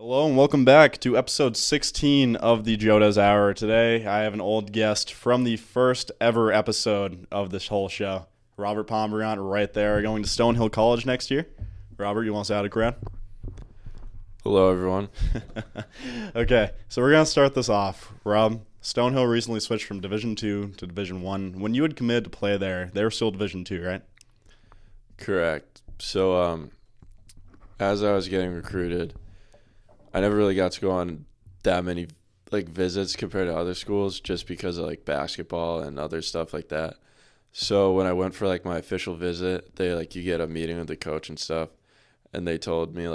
Hello and welcome back to episode 16 of the Joe Dez Hour. Today I have an old guest from the first ever episode of this whole show. Robert Pombriant right there, going to Stonehill College next year. Robert, you want to say hi to the crowd? Hello, everyone. Okay, so we're going to start this off. Rob, Stonehill recently switched from Division 2 to Division 1. When you had committed to play there, they were still Division 2, right? Correct. So, as I was getting recruited, I never really got to go on that many visits compared to other schools just because of basketball and other stuff like that. So when I went for my official visit, they you get a meeting with the coach and stuff, and they told me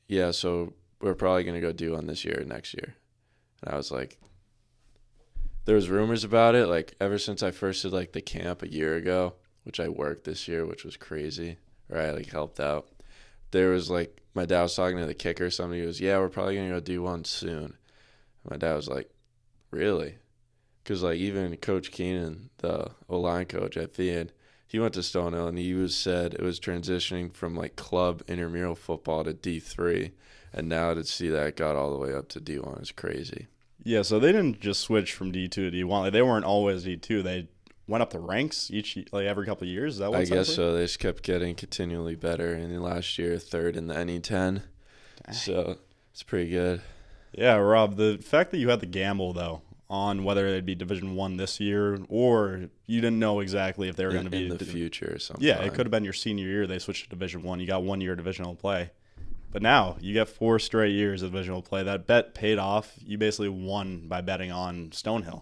yeah, so we're probably gonna go do one this year, next year. And I was like, there was rumors about it ever since I first did the camp a year ago, which I worked this year, which was crazy, or I helped out. There was my dad was talking to the kicker. Somebody goes, yeah, we're probably going to go do one soon. My dad was like, really? Because even Coach Keenan, the O-line coach at Thean, he went to Stonehill and he said it was transitioning from club intramural football to D3. And now to see that it got all the way up to D1 is crazy. Yeah, so they didn't just switch from D2 to D1. They weren't always D2. They went up the ranks every couple of years. Is that what I guess so. They just kept getting continually better. And then last year, third in the NE10. Dang. So it's pretty good. Yeah, Rob, the fact that you had the gamble, though, on whether they'd be Division 1 this year or you didn't know exactly if they were going to be in the future or something. Yeah, it could have been your senior year. They switched to Division 1. You got 1 year of divisional play. But now you get 4 straight years of divisional play. That bet paid off. You basically won by betting on Stonehill.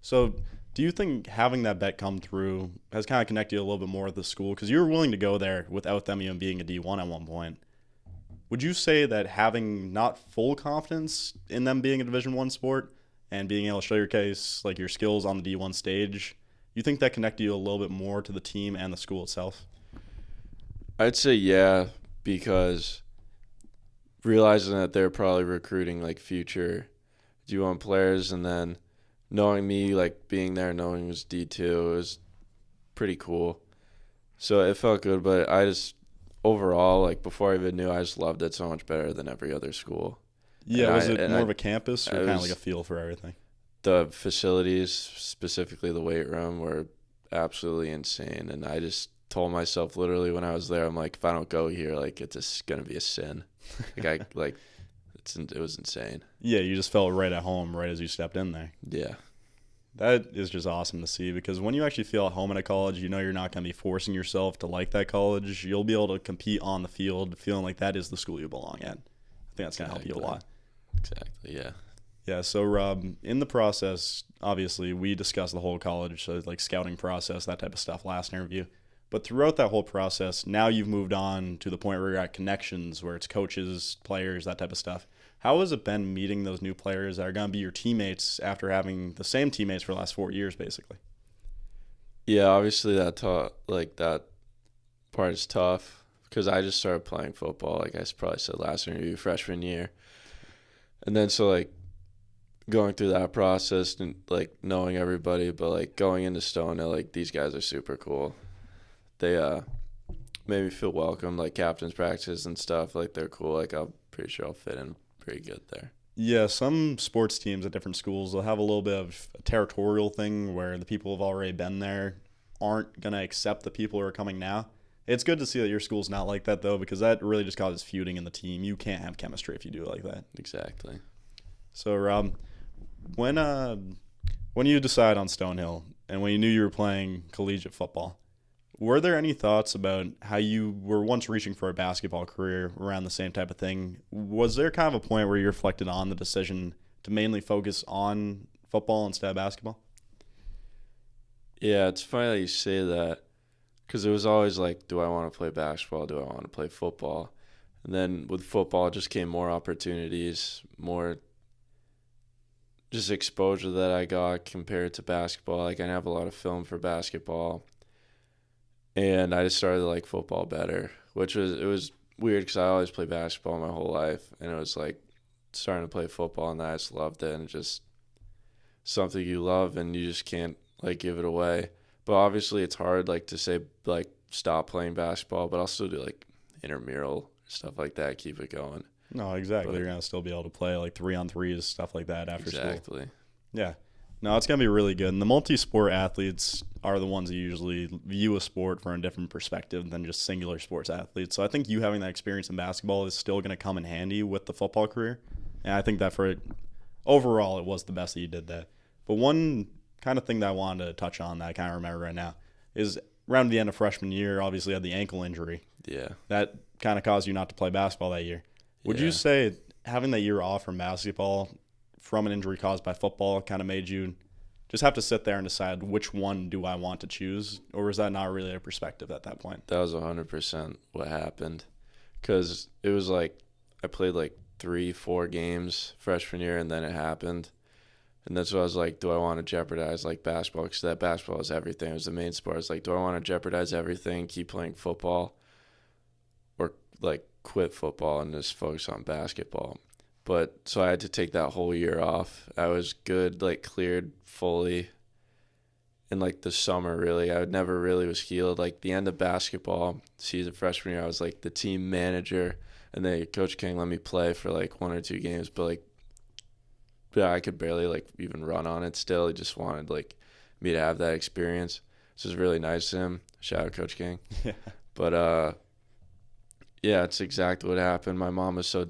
So do you think having that bet come through has kind of connected you a little bit more with the school? Because you were willing to go there without them even being a D1 at one point. Would you say that having not full confidence in them being a Division 1 sport and being able to show your case, your skills on the D1 stage, you think that connected you a little bit more to the team and the school itself? I'd say yeah, because realizing that they're probably recruiting future D1 players, and then knowing me being there, knowing it was D2, it was pretty cool. So it felt good, but I just overall before I even knew, I just loved it so much better than every other school. Yeah, was it more of a campus or kind of a feel for everything? The facilities, specifically the weight room, were absolutely insane, and I just told myself literally when I was there, I'm if I don't go here, it's just gonna be a sin. It was insane. Yeah, you just felt right at home right as you stepped in there. Yeah. That is just awesome to see, because when you actually feel at home at a college, you know you're not going to be forcing yourself to like that college. You'll be able to compete on the field feeling like that is the school you belong at. I think that's going to help you a lot. Exactly, yeah. Yeah, so Rob, in the process, obviously we discussed the whole college, so scouting process, that type of stuff last interview. But throughout that whole process, now you've moved on to the point where you're at connections, where it's coaches, players, that type of stuff. How has it been meeting those new players that are going to be your teammates after having the same teammates for the last 4 years, basically? Yeah, obviously that part is tough because I just started playing football, I probably said last interview, freshman year. And then going through that process and knowing everybody, but going into Stonehill, these guys are super cool. They made me feel welcome, captain's practices and stuff. They're cool. I'm pretty sure I'll fit in pretty good there. Yeah, some sports teams at different schools will have a little bit of a territorial thing where the people who have already been there aren't going to accept the people who are coming now. It's good to see that your school's not like that, though, because that really just causes feuding in the team. You can't have chemistry if you do it like that. Exactly. So, Rob, when you decide on Stonehill and when you knew you were playing collegiate football, were there any thoughts about how you were once reaching for a basketball career around the same type of thing? Was there kind of a point where you reflected on the decision to mainly focus on football instead of basketball? Yeah, it's funny that you say that because it was always do I want to play basketball? Do I want to play football? And then with football, it just came more opportunities, more just exposure that I got compared to basketball. I have a lot of film for basketball. And I just started to like football better, it was weird because I always played basketball my whole life. And it was starting to play football, and I just loved it. And just something you love and you just can't give it away. But obviously it's hard to say stop playing basketball, but I'll still do intramural stuff like that, keep it going. No, exactly. But You're going to still be able to play like 3-on-3s, stuff like that after school. exactly. Yeah. No, it's going to be really good. And the multi-sport athletes are the ones that usually view a sport from a different perspective than just singular sports athletes. So I think you having that experience in basketball is still going to come in handy with the football career. And I think that overall, it was the best that you did that. But one kind of thing that I wanted to touch on that I kind of remember right now is around the end of freshman year, obviously you had the ankle injury. Yeah. That kind of caused you not to play basketball that year. Would you say having that year off from basketball from an injury caused by football kind of made you just have to sit there and decide which one do I want to choose? Or was that not really a perspective at that point? That was 100% what happened. Because it was like I played like 3-4 games freshman year, and then it happened. And that's what I was like, do I want to jeopardize like basketball? Because that basketball is everything. It was the main sport. I was like, do I want to jeopardize everything, keep playing football, or like quit football and just focus on basketball? But so I had to take that whole year off. I was good, like cleared fully in like the summer, really. I never really was healed. Like the end of basketball season freshman year, I was like the team manager, and then Coach King let me play for like 1 or 2 games, but like, yeah, I could barely like even run on it still. He just wanted like me to have that experience. This was really nice of him. Shout out Coach King. Yeah. But yeah, it's exactly what happened. My mom was so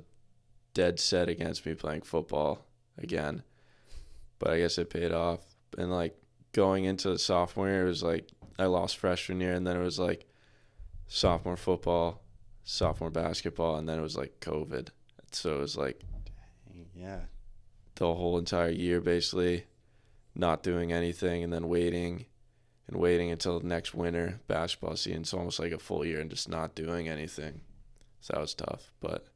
dead set against me playing football again, but I guess it paid off. And like going into the sophomore year, it was like I lost freshman year, and then it was like sophomore football, sophomore basketball, and then it was like COVID. So it was like, yeah, the whole entire year basically not doing anything, and then waiting until next winter basketball season. It's almost like a full year and just not doing anything. So that was tough, but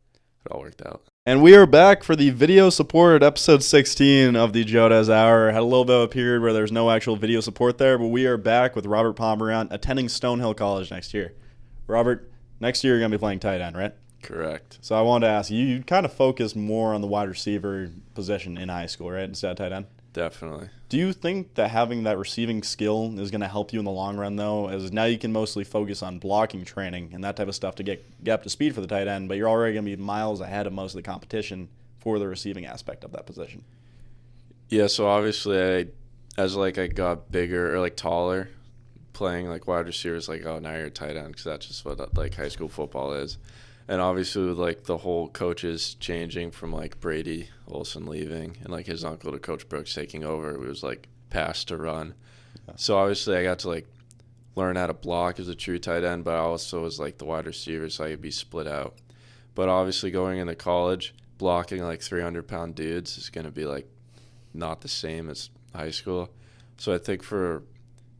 it all worked out. And we are back for the video support episode 16 of the Joe Dez Hour. Had a little bit of a period where there's no actual video support there, but we are back with Robert Pombriant attending Stonehill College next year. Robert, next year you're going to be playing tight end, right? Correct. So I wanted to ask you, you kind of focus more on the wide receiver position in high school, right, instead of tight end? Definitely. Do you think that having that receiving skill is going to help you in the long run, though, as now you can mostly focus on blocking training and that type of stuff to get up to speed for the tight end, but you're already going to be miles ahead of most of the competition for the receiving aspect of that position? Yeah, so obviously as I got bigger or like taller, playing like wide receivers, like, oh, now you're a tight end, because that's just what like high school football is. And obviously with like the whole coaches changing from like Brady Olson leaving and like his uncle to Coach Brooks taking over, it was like pass to run. Yeah. So obviously I got to like learn how to block as a true tight end, but I also was like the wide receiver, so I could be split out. But obviously going into college, blocking like 300-pound dudes is going to be like not the same as high school. So I think for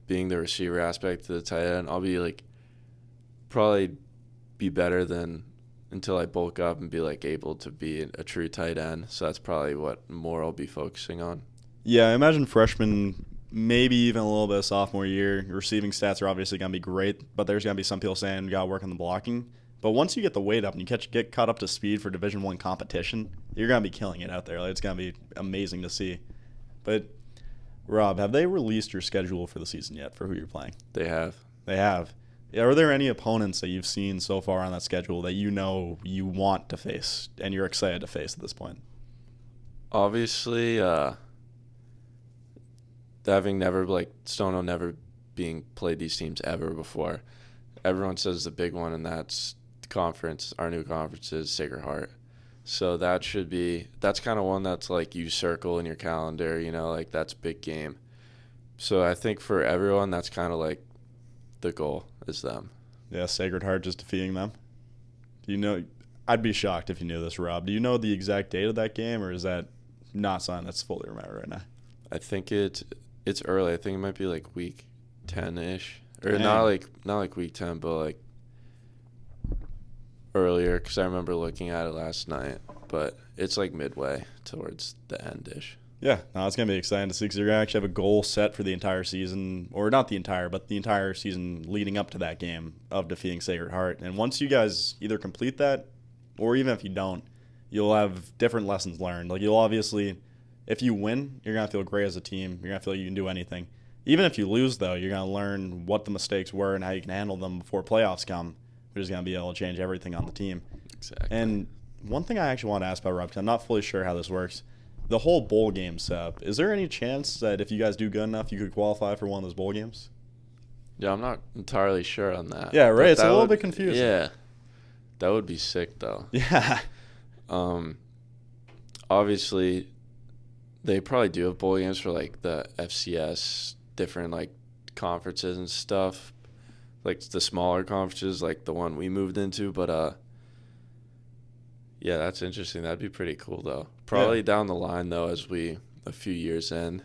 being the receiver aspect to the tight end, I'll be like probably be better than until I bulk up and be like able to be a true tight end. So that's probably what more I'll be focusing on. Yeah, I imagine freshman, maybe even a little bit of sophomore year, your receiving stats are obviously going to be great, but there's going to be some people saying you got to work on the blocking. But once you get the weight up and you get caught up to speed for Division I competition, you're going to be killing it out there. Like, it's going to be amazing to see. But Rob, have they released your schedule for the season yet for who you're playing? They have. They have. Are there any opponents that you've seen so far on that schedule that you know you want to face and you're excited to face at this point? Obviously, having never, like, Stonehill never being played these teams ever before, everyone says the big one, and that's the conference. Our new conference is Sacred Heart. So that's kind of one that's, like, you circle in your calendar, you know, like, that's a big game. So I think for everyone, that's kind of, like, the goal is them. Yeah, Sacred Heart just defeating them. Do you know? I'd be shocked if you knew this, Rob. Do you know the exact date of that game, or is that not something that's fully remembered right now? I think it's early. I think it might be like week 10-ish, or Dang. not like week 10, but like earlier, because I remember looking at it last night. But it's like midway towards the end-ish. Yeah, no, it's going to be exciting to see, because you're going to actually have a goal set for the entire season, or not the entire, but the entire season leading up to that game of defeating Sacred Heart. And once you guys either complete that, or even if you don't, you'll have different lessons learned. Like, you'll obviously, if you win, you're going to feel great as a team. You're going to feel like you can do anything. Even if you lose, though, you're going to learn what the mistakes were and how you can handle them before playoffs come, which is going to be able to change everything on the team. Exactly. And one thing I actually want to ask about, Rob, because I'm not fully sure how this works. The whole bowl game setup, is there any chance that if you guys do good enough, you could qualify for one of those bowl games? Yeah, I'm not entirely sure on that. Yeah, right. It's a little would, bit confusing. Yeah, that would be sick though. Yeah. Obviously, they probably do have bowl games for like the FCS, different like conferences and stuff, like the smaller conferences, like the one we moved into. But yeah, that's interesting. That'd be pretty cool though. Probably down the line though, as we a few years in,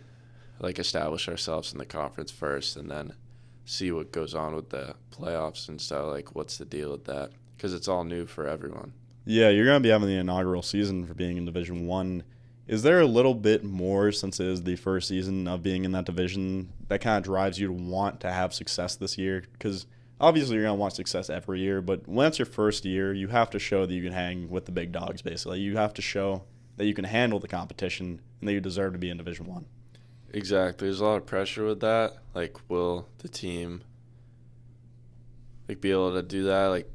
like establish ourselves in the conference first, and then see what goes on with the playoffs and stuff. Like, what's the deal with that? Because it's all new for everyone. Yeah, you're going to be having the inaugural season for being in Division 1. Is there a little bit more, since it is the first season of being in that division, that kind of drives you to want to have success this year? Because obviously you're going to want success every year, but when it's your first year, you have to show that you can hang with the big dogs, basically. You have to show that you can handle the competition and that you deserve to be in Division 1. Exactly. There's a lot of pressure with that. Like, will the team like be able to do that? Like,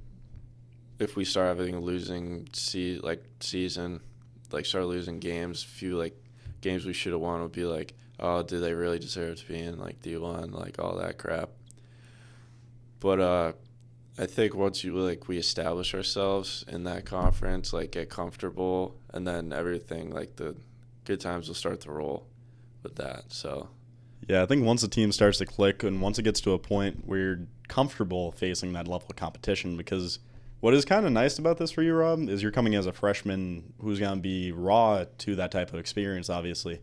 if we start having a losing season, like start losing games, few like games we should have won would be like, oh, do they really deserve to be in like D1, like all that crap. But I think once we establish ourselves in that conference, like get comfortable, and then everything, like the good times will start to roll with that. So yeah, I think once the team starts to click and once it gets to a point where you're comfortable facing that level of competition, because what is kind of nice about this for you, Rob, is you're coming as a freshman who's going to be raw to that type of experience, obviously.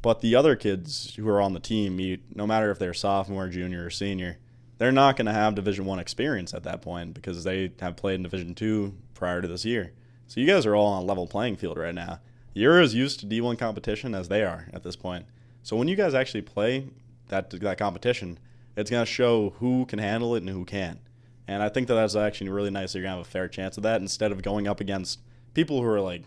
But the other kids who are on the team, no matter if they're sophomore, junior, or senior, they're not going to have Division I experience at that point because they have played in Division II prior to this year. So you guys are all on a level playing field right now. You're as used to D1 competition as they are at this point. So when you guys actually play that competition, it's going to show who can handle it and who can't. And I think that's actually really nice that you're going to have a fair chance of that instead of going up against people who are like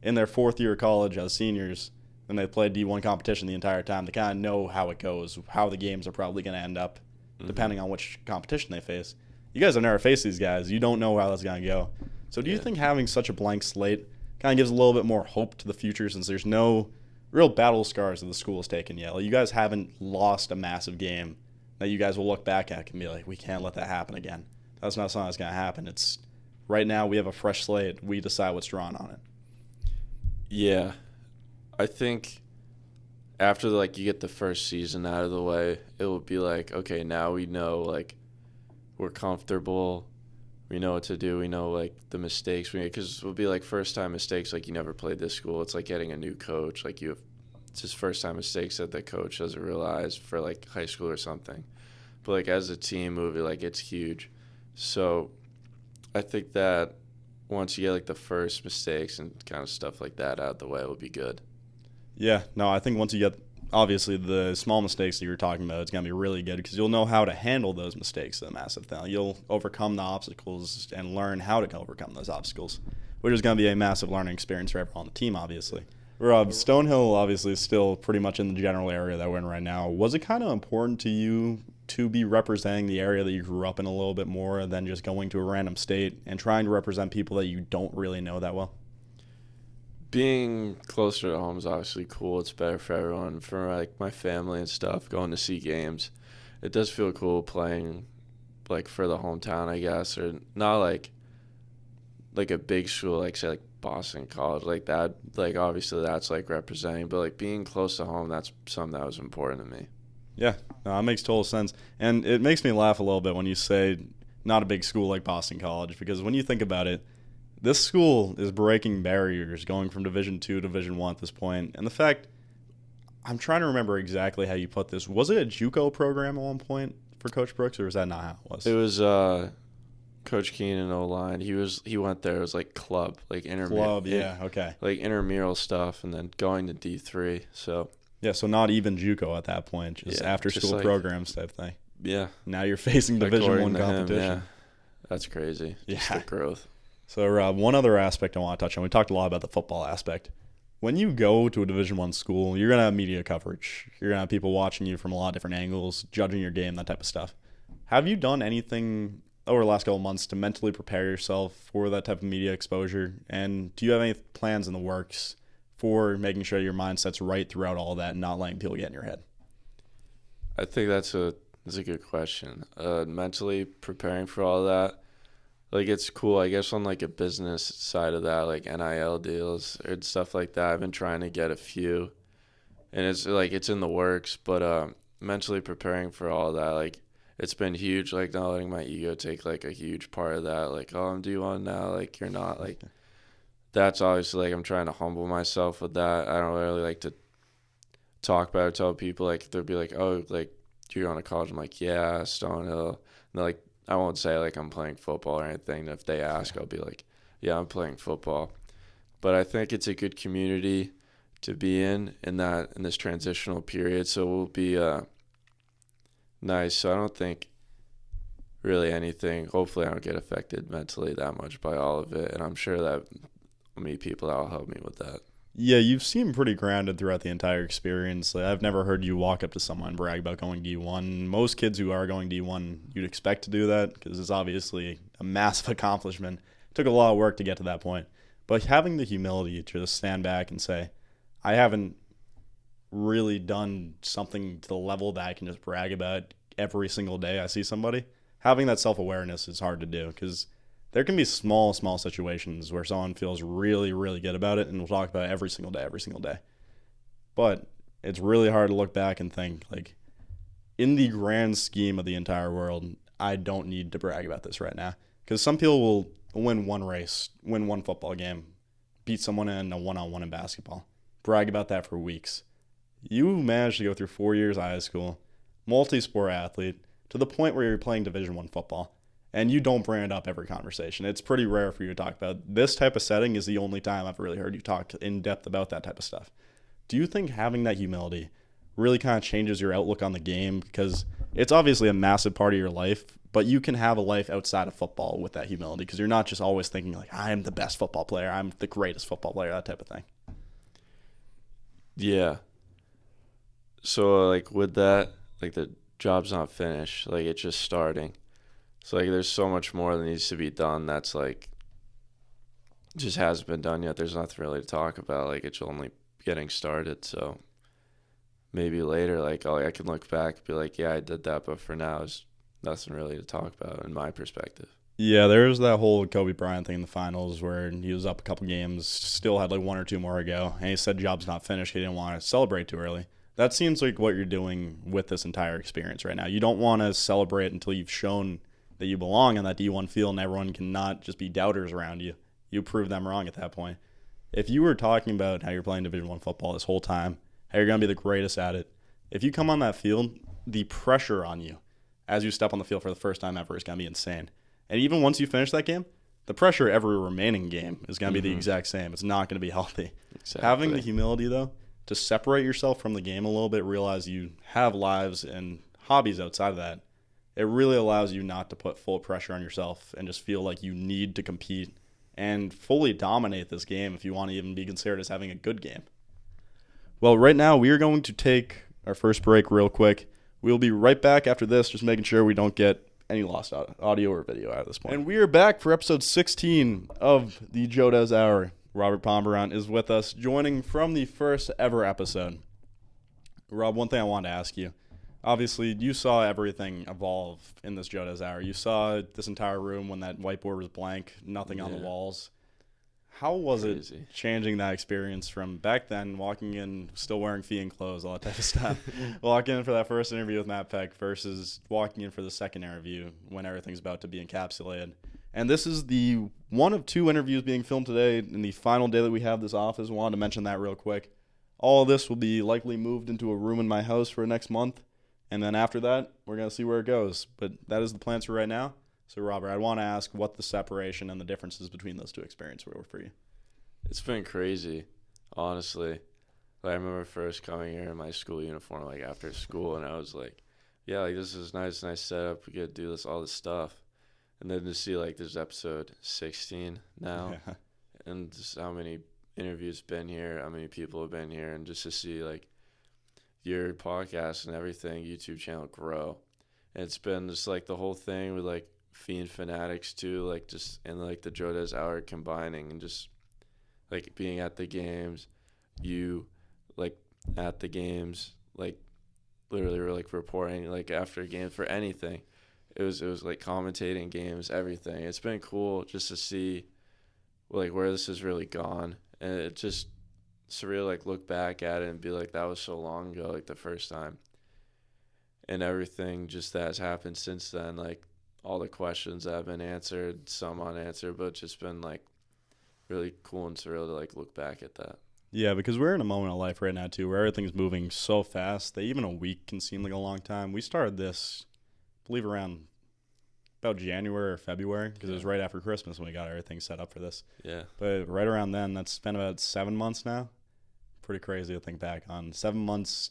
in their fourth year of college as seniors and they play D1 competition the entire time. They kind of know how it goes, how the games are probably going to end up, depending on which competition they face. You guys have never faced these guys. You don't know how that's going to go. So do you think having such a blank slate kind of gives a little bit more hope to the future since there's no real battle scars that the school has taken yet? Like, you guys haven't lost a massive game that you guys will look back at and be like, we can't let that happen again. That's not something that's going to happen. It's right now we have a fresh slate. We decide what's drawn on it. Yeah. I think after you get the first season out of the way, it will be like, okay, now we know we're comfortable. We know what to do. We know the mistakes we made, because it will be first time mistakes. You never played this school. It's like getting a new coach. It's just first time mistakes that the coach doesn't realize for high school or something. But as a team movie, it's huge. So I think that once you get the first mistakes and kind of stuff like that out of the way, it will be good. Yeah, no, I think once you get obviously the small mistakes that you were talking about, it's going to be really good because you'll know how to handle those mistakes, the massive thing. You'll overcome the obstacles and learn how to overcome those obstacles, which is going to be a massive learning experience for everyone on the team, obviously. Rob, Stonehill obviously is still pretty much in the general area that we're in right now. Was it kind of important to you to be representing the area that you grew up in a little bit more than just going to a random state and trying to represent people that you don't really know that well? Being closer to home is obviously cool. It's better for everyone, for my family and stuff, going to see games. It does feel cool playing for the hometown, I guess, or not like a big school say Boston College that. Obviously that's representing, but being close to home, that's something that was important to me. Yeah, no, that makes total sense. And it makes me laugh a little bit when you say not a big school like Boston College, because when you think about it, this school is breaking barriers going from Division II to Division I at this point. And the fact, I'm trying to remember exactly how you put this. Was it a JUCO program at one point for Coach Brooks, or was that not how it was? It was Coach Keenan O-line. He went there. It was club, club, yeah, okay. Intramural stuff, and then going to D3. So yeah, so not even JUCO at that point, just after school programs type thing. Yeah. Now you're facing Division I competition. Yeah. That's crazy. Just the growth. So, Rob, one other aspect I want to touch on. We talked a lot about the football aspect. When you go to a Division I school, you're going to have media coverage. You're going to have people watching you from a lot of different angles, judging your game, that type of stuff. Have you done anything over the last couple of months to mentally prepare yourself for that type of media exposure? And do you have any plans in the works for making sure your mindset's right throughout all that and not letting people get in your head? I think that's a good question. Mentally preparing for all that, like, it's cool. I guess on like a business side of that, like NIL deals and stuff like that, I've been trying to get a few, and it's like it's in the works. But mentally preparing for all that, like, it's been huge. Like, not letting my ego take like a huge part of that. Like, oh, I'm D1 now. Like, you're not. Like, that's obviously, like, I'm trying to humble myself with that. I don't really like to talk about it, tell people, like, they'll be like, oh, like, you're going to college. I'm like, yeah, Stonehill. And they're like, I won't say like I'm playing football or anything. If they ask, I'll be like, yeah, I'm playing football. But I think it's a good community to be in this transitional period. So it will be nice. So I don't think really anything. Hopefully I don't get affected mentally that much by all of it. And I'm sure that I'll meet people that will help me with that. Yeah, you've seemed pretty grounded throughout the entire experience. Like, I've never heard you walk up to someone and brag about going D1. Most kids who are going D1, you'd expect to do that because it's obviously a massive accomplishment. It took a lot of work to get to that point. But having the humility to just stand back and say, I haven't really done something to the level that I can just brag about every single day I see somebody. Having that self-awareness is hard to do because there can be small situations where someone feels really, really good about it, and we'll talk about it every single day. But it's really hard to look back and think, like, in the grand scheme of the entire world, I don't need to brag about this right now. Because some people will win one race, win one football game, beat someone in a one-on-one in basketball, brag about that for weeks. You managed to go through 4 years of high school, multi-sport athlete, to the point where you're playing Division I football. And you don't brand up every conversation. It's pretty rare for you to talk about. This type of setting is the only time I've really heard you talk in depth about that type of stuff. Do you think having that humility really kind of changes your outlook on the game? Because it's obviously a massive part of your life, but you can have a life outside of football with that humility because you're not just always thinking like, I'm the best football player, I'm the greatest football player, that type of thing. Yeah. So, like, with that, like, the job's not finished. Like, it's just starting. So, like, there's so much more that needs to be done that's, like, just hasn't been done yet. There's nothing really to talk about. Like, it's only getting started. So, maybe later, like, I can look back and be like, yeah, I did that. But for now, there's nothing really to talk about in my perspective. Yeah, there was that whole Kobe Bryant thing in the finals where he was up a couple games, still had like one or two more to go, and he said job's not finished. He didn't want to celebrate too early. That seems like what you're doing with this entire experience right now. You don't want to celebrate until you've shown that you belong on that D1 field and everyone cannot just be doubters around you. You prove them wrong at that point. If you were talking about how you're playing Division I football this whole time, how you're going to be the greatest at it, if you come on that field, the pressure on you as you step on the field for the first time ever is going to be insane. And even once you finish that game, the pressure every remaining game is going to be the exact same. It's not going to be healthy. Exactly. Having the humility, though, to separate yourself from the game a little bit, realize you have lives and hobbies outside of that, it really allows you not to put full pressure on yourself and just feel like you need to compete and fully dominate this game if you want to even be considered as having a good game. Well, right now we are going to take our first break real quick. We'll be right back after this, just making sure we don't get any lost audio or video out of this point. And we are back for episode 16 of the Joe Dez Hour. Robert Pombriant is with us, joining from the first ever episode. Rob, one thing I wanted to ask you. Obviously, you saw everything evolve in this Joe Dez Hour. You saw this entire room when that whiteboard was blank, nothing on the walls. How was it changing that experience from back then, walking in, still wearing Fiend clothes, all that type of stuff, walking in for that first interview with Matt Peck versus walking in for the second interview when everything's about to be encapsulated? And this is the one of two interviews being filmed today in the final day that we have this office. I wanted to mention that real quick. All of this will be likely moved into a room in my house for next month. And then after that, we're going to see where it goes. But that is the plans for right now. So, Robert, I want to ask what the separation and the differences between those two experiences were for you. It's been crazy, honestly. Like, I remember first coming here in my school uniform, like, after school, and I was like, yeah, like, this is nice setup. We get to do all this stuff. And then to see, like, this episode 16 now, and just how many interviews been here, how many people have been here, and just to see, like, your podcast and everything, YouTube channel grow. And it's been just, like, the whole thing with, like, Fiend Fanatics too, like just and like the Joe Dez Hour combining and just like being at the games, you like at the games, like literally were like reporting like after games for anything. It was like commentating games, everything. It's been cool just to see like where this has really gone, and it just surreal like look back at it and be like that was so long ago, like the first time, and everything just that has happened since then, like all the questions that have been answered, some unanswered, but just been like really cool and surreal to like look back at that. Yeah, because we're in a moment of life right now too, where everything's moving so fast that even a week can seem like a long time. We started this, I believe, around about January or February, because it was right after Christmas when we got everything set up for this. Yeah. But right around then, that's been about 7 months now. Pretty crazy to think back on. 7 months,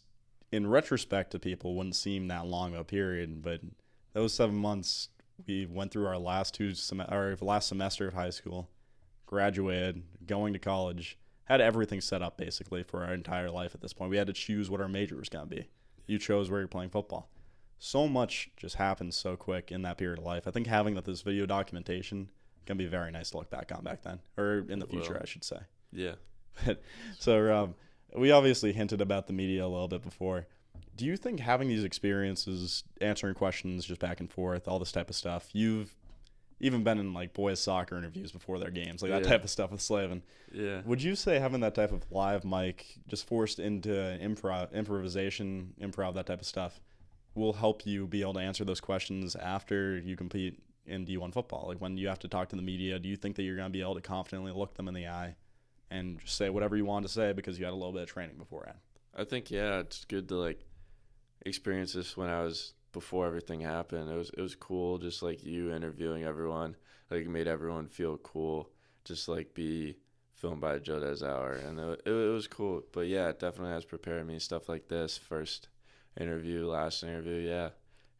in retrospect to people, wouldn't seem that long of a period, but those 7 months, we went through our last semester of high school, graduated, going to college, had everything set up basically for our entire life at this point. We had to choose what our major was going to be. You chose where you're playing football. So much just happened so quick in that period of life. I think having this video documentation can be very nice to look back on back then, or in the future, I should say. Yeah. So we obviously hinted about the media a little bit before. Do you think having these experiences, answering questions just back and forth, all this type of stuff, you've even been in like boys soccer interviews before their games, like that type of stuff with Slavin. Yeah. Would you say having that type of live mic just forced into improv, that type of stuff, will help you be able to answer those questions after you compete in D1 football? Like when you have to talk to the media, do you think that you're going to be able to confidently look them in the eye and just say whatever you want to say because you had a little bit of training beforehand? I think, yeah, it's good to like experience this when I was before everything happened. It was cool, just like you interviewing everyone, like it made everyone feel cool, just like be filmed by Joe Dez Hour, and it was cool. But yeah, it definitely has prepared me. Stuff like this, first interview, last interview, yeah,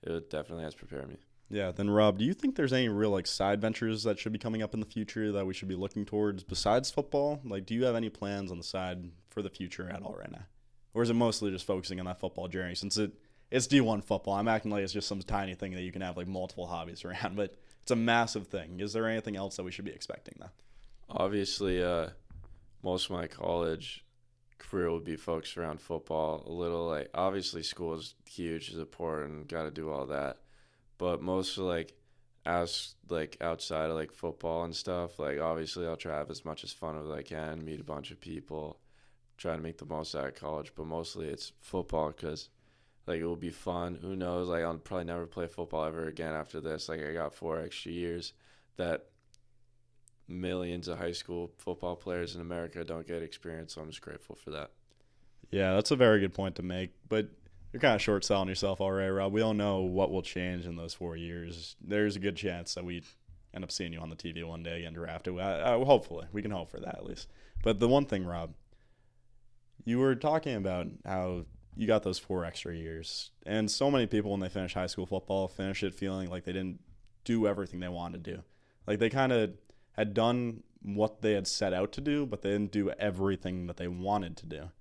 it definitely has prepared me. Yeah, then Rob, do you think there's any real like side ventures that should be coming up in the future that we should be looking towards besides football? Like, do you have any plans on the side for the future at all right now? Or is it mostly just focusing on that football journey? Since it's D1 football, I'm acting like it's just some tiny thing that you can have like multiple hobbies around, but it's a massive thing. Is there anything else that we should be expecting though? Obviously, most of my college career would be focused around football. A little like obviously school is huge, is important, got to do all that. But most of like as like outside of like football and stuff, like obviously I'll try to have as much as fun as I can, meet a bunch of people, try to make the most out of college. But mostly it's football because like it will be fun. Who knows? Like I'll probably never play football ever again after this. Like I got 4 extra years that millions of high school football players in America don't get experience. So I'm just grateful for that. Yeah, that's a very good point to make. But you're kind of short selling yourself already, Rob. We don't know what will change in those 4 years. There's a good chance that we end up seeing you on the TV one day getting drafted. Hopefully, we can hope for that at least. But the one thing, Rob, you were talking about how you got those 4 extra years. And so many people, when they finish high school football, finish it feeling like they didn't do everything they wanted to do. Like they kind of had done what they had set out to do, but they didn't do everything that they wanted to do.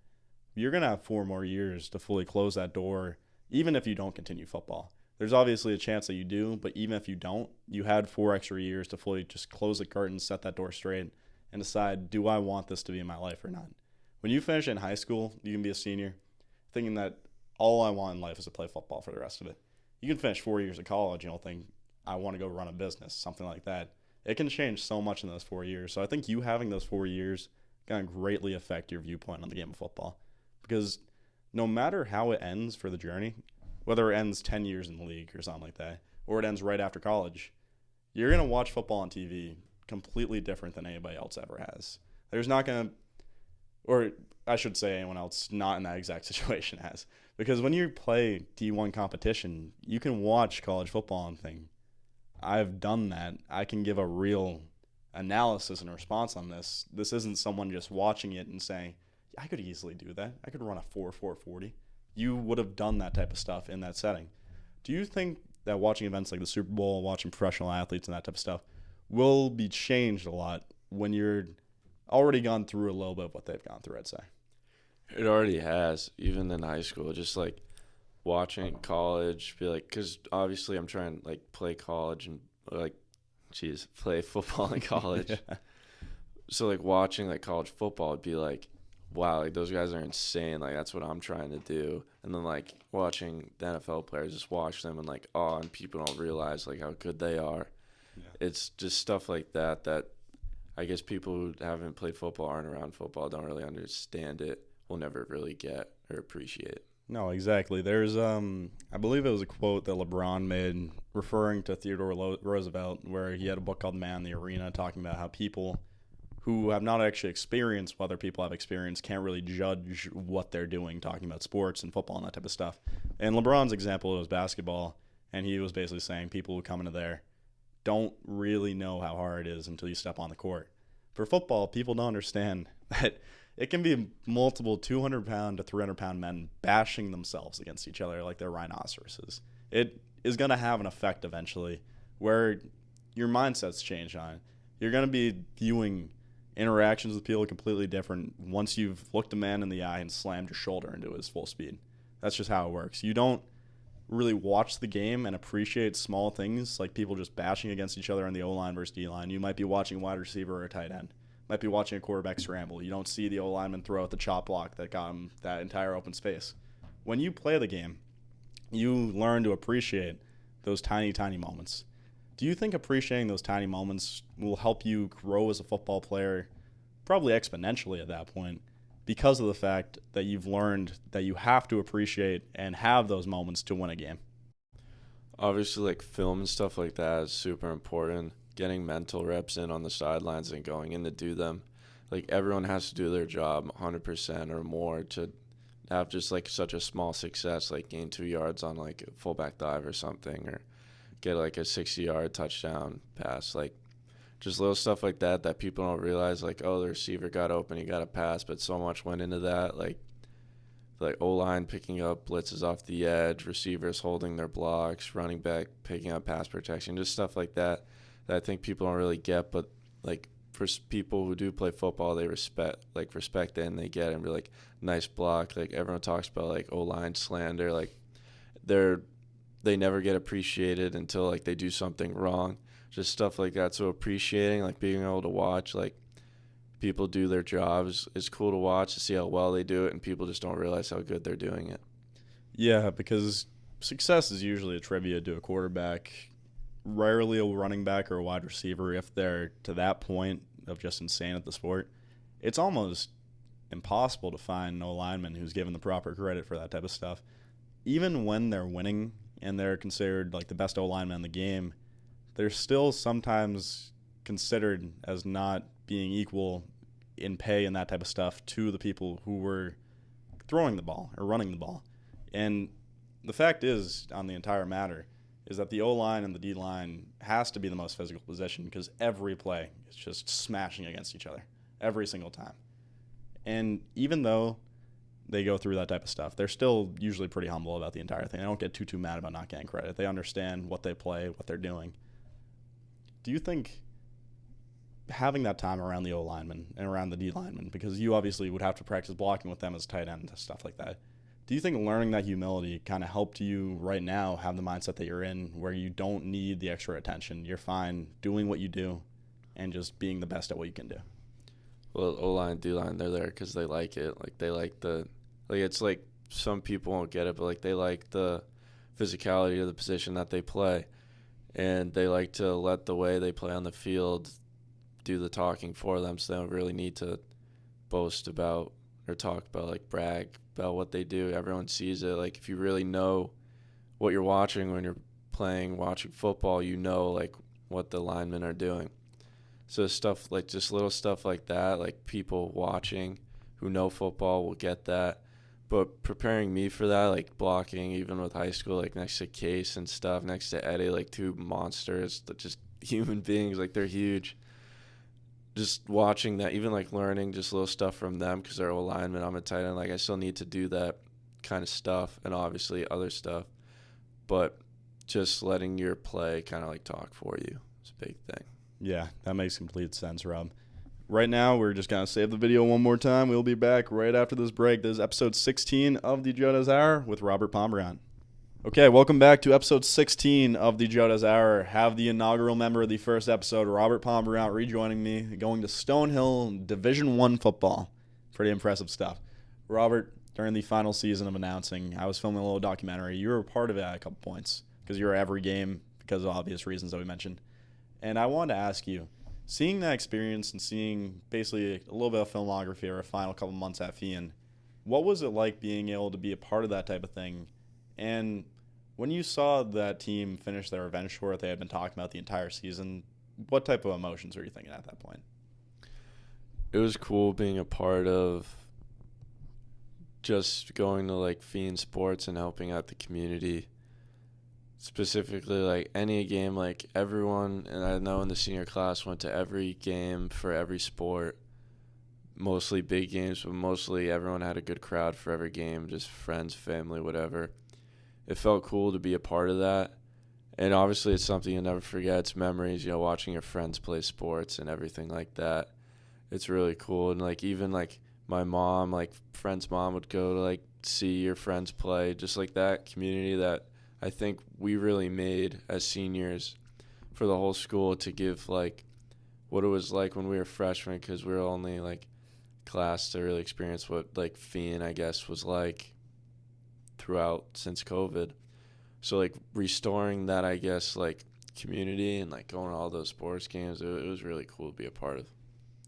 You're going to have 4 more years to fully close that door, even if you don't continue football. There's obviously a chance that you do, but even if you don't, you had 4 extra years to fully just close the curtain, set that door straight, and decide, do I want this to be in my life or not? When you finish in high school, you can be a senior, thinking that all I want in life is to play football for the rest of it. You can finish 4 years of college, and you'll think, I want to go run a business, something like that. It can change so much in those 4 years. So I think you having those 4 years can greatly affect your viewpoint on the game of football. Because no matter how it ends for the journey, whether it ends 10 years in the league or something like that, or it ends right after college, you're going to watch football on TV completely different than anybody else ever has. There's not going to, or I should say anyone else not in that exact situation has. Because when you play D1 competition, you can watch college football and think, I've done that. I can give a real analysis and response on this. This isn't someone just watching it and saying, I could easily do that. I could run a 4.40. You would have done that type of stuff in that setting. Do you think that watching events like the Super Bowl, watching professional athletes and that type of stuff will be changed a lot when you're already gone through a little bit of what they've gone through, I'd say? It already has, even in high school, just like watching college, be like, because obviously I'm trying to like play college and like, play football in college. Yeah. So, like, watching, like, college football would be like, wow, like, those guys are insane. Like, that's what I'm trying to do. And then, like, watching the NFL players, just watch them and, like, and people don't realize, like, how good they are. Yeah. It's just stuff like that I guess people who haven't played football, aren't around football, don't really understand it, will never really get or appreciate. No, exactly. There's, I believe it was a quote that LeBron made referring to Theodore Roosevelt, where he had a book called Man in the Arena, talking about how people who have not actually experienced what other people have experienced can't really judge what they're doing, talking about sports and football and that type of stuff. And LeBron's example was basketball, and he was basically saying people who come into there don't really know how hard it is until you step on the court. For football, people don't understand that it can be multiple 200-pound to 300-pound men bashing themselves against each other like they're rhinoceroses. It is going to have an effect eventually where your mindset's change on it. You're going to be viewing interactions with people completely different once you've looked a man in the eye and slammed your shoulder into his full speed. That's just how it works. You don't really watch the game and appreciate small things like people just bashing against each other on the O-line versus D-line. You might be watching a wide receiver or a tight end. Might be watching a quarterback scramble. You don't see the O-lineman throw out the chop block that got him that entire open space. When you play the game, you learn to appreciate those tiny, tiny moments. Do you think appreciating those tiny moments will help you grow as a football player, probably exponentially at that point, because of the fact that you've learned that you have to appreciate and have those moments to win a game? Obviously, like, film and stuff like that is super important. Getting mental reps in on the sidelines and going in to do them. Like, everyone has to do their job 100% or more to have just, like, such a small success, like gain 2 yards on, like, a fullback dive or something, or get, like, a 60-yard touchdown pass. Like, just little stuff like that people don't realize, like, oh, the receiver got open, he got a pass, but so much went into that. Like O-line picking up blitzes off the edge, receivers holding their blocks, running back picking up pass protection, just stuff like that I think people don't really get. But, like, for people who do play football, they respect it and they get it and be like, nice block. Like, everyone talks about, like, O-line slander. Like, they never get appreciated until, like, they do something wrong. Just stuff like that. So appreciating, like, being able to watch, like, people do their jobs is cool to watch, to see how well they do it, and people just don't realize how good they're doing it. Yeah, because success is usually attributed to a quarterback, rarely a running back or a wide receiver if they're to that point of just insane at the sport. It's almost impossible to find no lineman who's given the proper credit for that type of stuff. Even when they're winning and they're considered, like, the best O-lineman in the game, they're still sometimes considered as not being equal in pay and that type of stuff to the people who were throwing the ball or running the ball. And the fact is, on the entire matter, is that the O-line and the D-line has to be the most physical position because every play is just smashing against each other every single time. And even though they go through that type of stuff, they're still usually pretty humble about the entire thing. They don't get too mad about not getting credit. They understand what they play, what they're doing. Do you think having that time around the O-lineman and around the D-lineman, because you obviously would have to practice blocking with them as tight end and stuff like that, do you think learning that humility kind of helped you right now have the mindset that you're in where you don't need the extra attention? You're fine doing what you do and just being the best at what you can do. Well, O-line, D-line, they're there because they like it. Like, they like it's like some people won't get it, but, like, they like the physicality of the position that they play. And they like to let the way they play on the field do the talking for them, so they don't really need to boast about or talk about, like, brag about what they do. Everyone sees it. Like, if you really know what you're watching when you're watching football, you know, like, what the linemen are doing. So stuff like just little stuff like that, like, people watching who know football will get that. But preparing me for that, like, blocking, even with high school, like, next to Case and stuff, next to Eddie, like, two monsters, just human beings, like, they're huge. Just watching that, even, like, learning just little stuff from them because they're O-linemen, I'm a tight end. Like, I still need to do that kind of stuff and obviously other stuff. But just letting your play kind of, like, talk for you is a big thing. Yeah, that makes complete sense, Rob. Right now, we're just going to save the video one more time. We'll be back right after this break. This is episode 16 of the Joe Dez Hour with Robert Pombriant. Okay, welcome back to episode 16 of the Joe Dez Hour. Have the inaugural member of the first episode, Robert Pombriant, rejoining me, going to Stonehill Division I football. Pretty impressive stuff. Robert, during the final season of announcing, I was filming a little documentary. You were a part of it at a couple points because you were at every game because of obvious reasons that we mentioned. And I wanted to ask you, seeing that experience and seeing basically a little bit of filmography or a final couple months at Fian, what was it like being able to be a part of that type of thing? And when you saw that team finish their revenge tour that they had been talking about the entire season, what type of emotions were you thinking at that point? It was cool being a part of just going to like Fian Sports and helping out the community. Specifically, like any game, like everyone, and I know in the senior class, went to every game for every sport. Mostly big games, but mostly everyone had a good crowd for every game, just friends, family, whatever. It felt cool to be a part of that. And obviously it's something you'll never forget. It's memories, watching your friends play sports and everything like that. It's really cool. And like even like my mom, like friend's mom would go to like see your friends play, just like that community that I think we really made as seniors for the whole school to give like what it was like when we were freshmen, because we were only like class to really experience what like Fian, I guess, was like throughout since COVID. So like restoring that, I guess, like community and like going to all those sports games, it was really cool to be a part of.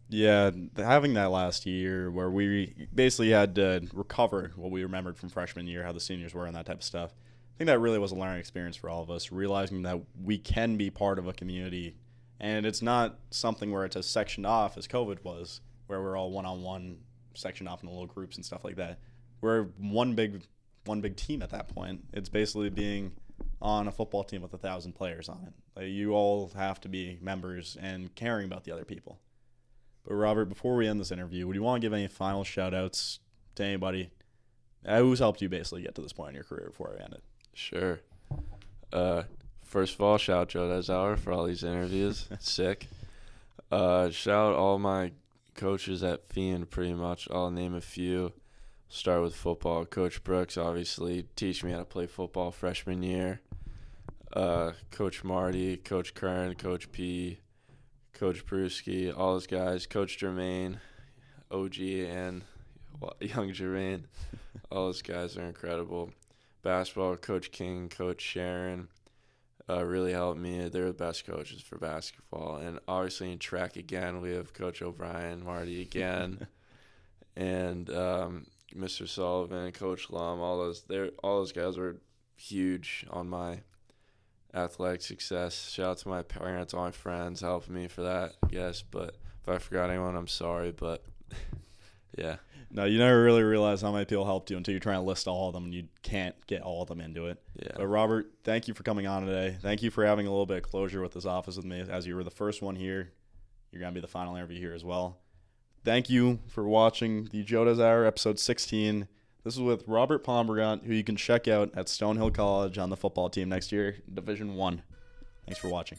Yeah, having that last year where we basically had to recover what we remembered from freshman year, how the seniors were and that type of stuff. I think that really was a learning experience for all of us, realizing that we can be part of a community. And it's not something where it's as sectioned off as COVID was, where we're all one-on-one, sectioned off in little groups and stuff like that. We're one big team at that point. It's basically being on a football team with 1,000 players on it. Like, you all have to be members and caring about the other people. But Robert, before we end this interview, would you want to give any final shout-outs to anybody who's helped you basically get to this point in your career before I end it? Sure. First of all, shout Joe Dez Hour for all these interviews. Sick. Shout all my coaches at Fian, pretty much. I'll name a few. Start with football. Coach Brooks, obviously, teach me how to play football freshman year. Coach Marty, Coach Kern, Coach P, Coach Brewski, all those guys. Coach Jermaine, OG, and young Jermaine. All those guys are incredible. Basketball, Coach King, Coach Sharon really helped me. They're the best coaches for basketball. And obviously in track again, we have Coach O'Brien, Marty again, and Mr. Sullivan, Coach Lum. All those guys were huge on my athletic success. Shout out to my parents, all my friends helping me for that, I guess. But if I forgot anyone, I'm sorry. But yeah. No, you never really realize how many people helped you until you're trying to list all of them, and you can't get all of them into it. Yeah. But Robert, thank you for coming on today. Thank you for having a little bit of closure with this office with me, as you were the first one here. You're going to be the final interview here as well. Thank you for watching the Joe Dez Hour, episode 16. This is with Robert Pombriant, who you can check out at Stonehill College on the football team next year, Division I. Thanks for watching.